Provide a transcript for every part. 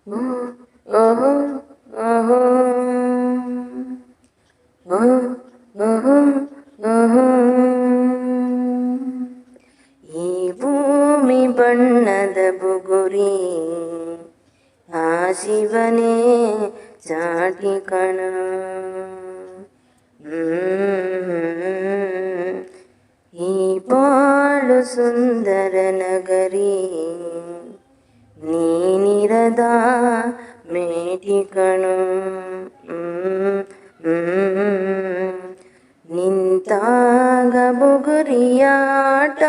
ಓಹೋ ಓಹೋ ಓಹೋ ಓಹೋ. ಈ ಭೂಮಿ ಬಣ್ಣದ ಬುಗುರಿ, ಆ ಶಿವನೇ ಚಾಟಿ ಕಣ. ಈ ಬಾಳು ಸುಂದರ ನಗರಿ, ನೀನಿರದ ಮೇಟಿ ಕಣು. ನಿಂತಾಗ ಬುಗುರಿಯಾಟ,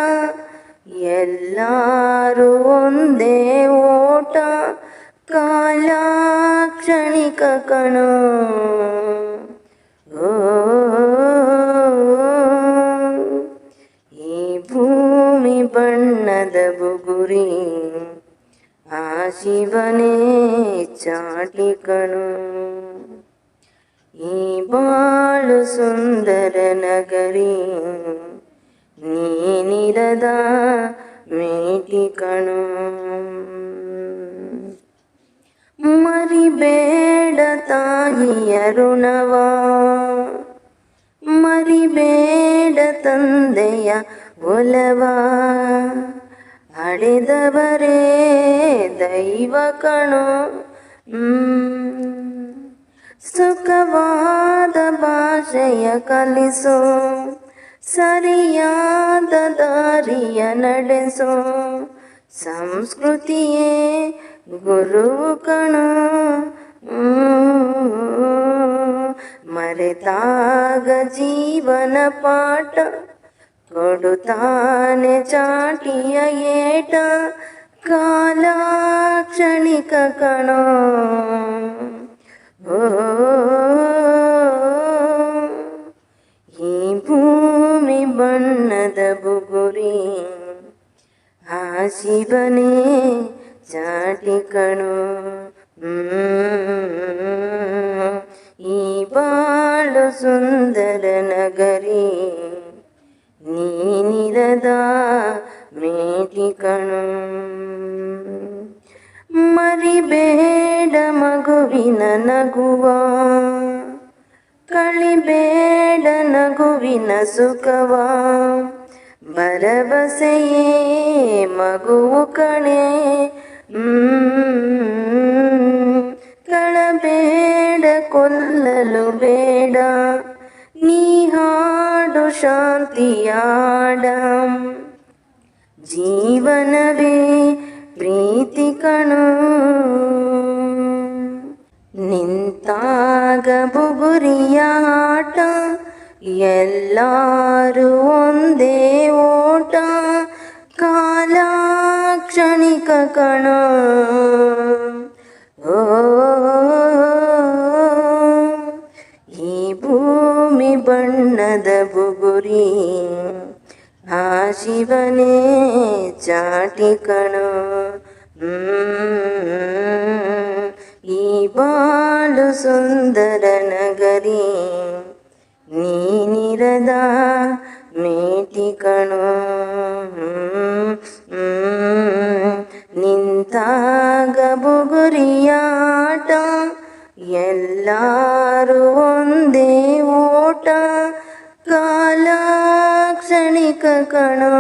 ಎಲ್ಲರೂ ಒಂದೇ ಓಟ. ಕಾಲ ಕ್ಷಣಿಕ ಕಣು. ಈ ಭೂಮಿ ಬಣ್ಣದ ಬುಗುರಿ, ಆ ಶಿವನೇ ಚಾಟಿ ಕಣು. ಈ ಬಾಳು ಸುಂದರ ನಗರಿ, ನೀನಿರದ ಮೇಟಿ ಕಣು. ಮರಿಬೇಡ ತಾಯಿಯ ಋಣವ, ಮರಿಬೇಡ ತಂದೆಯ ಒಲವ. ಹಡೆದವರೇ ದೈವ ಕಣೋ. ಸುಖವಾದ ಭಾಷೆಯ ಕಲಿಸೋ, ಸರಿಯಾದ ದಾರಿಯ ನಡೆಸೋ. ಸಂಸ್ಕೃತಿಯೇ ಗುರು ಕಣೋ. ಮರೆತಾಗ ಜೀವನ ಪಾಠ, ಕೊಡುತ್ತಾನೆ ಚಾಟಿಯ ಏಟ. ಕಾಲ ಕ್ಷಣಿಕ ಕಣೋ. ಈ ಭೂಮಿ ಬಣ್ಣದ ಬುಗುರಿ, ಆ ಶಿವನೇ ಚಾಟಿ ಕಣೋ. ಈ ಬಾಳು ಸುಂದರ ನಗರಿ, ನೀನಿರದ ಮೇಟಿ ಕಣೋ. ಮರಿಬೇಡ ಮಗುವಿನ ನಗುವ, ಕಳಿಬೇಡ ನಗುವಿನ ಸುಖವ. ಭರವಸೆಯೇ ಮಗುವು ಕಣೆ. ಕಳಬೇಡ ಕೊಲ್ಲಲು ಬೇಡ, ನೀ ಹಾಡು ಶಾಂತಿಯಾಡ. ಜೀವನವೇ ಪ್ರೀತಿ ಕಣೋ. ನಿಂತಾಗ ಬುಗುರಿಯ ಆಟ, ಎಲ್ಲರೂ ಒಂದೇ ಓಟ. ಕಾಲ ಕ್ಷಣಿಕ ಕಣೋ. ಈ ಭೂಮಿ ಬಣ್ಣದ ಬುಗುರಿ, ಆ ಶಿವನೇ ಚಾಟಿ ಕಣೋ. ಈ ಬಾಳು ಸುಂದರ ನಗರಿ, ನೀನಿರದ ಮೇಟಿ ಕಣೋ. ನಿಂತಾಗ ಬುಗುರಿಯಾಟ, ಎಲ್ಲರೂ ಒಂದೇ ಓಟ. ಕಾಲ ಕ್ಷಣಿಕ ಕಣೋ.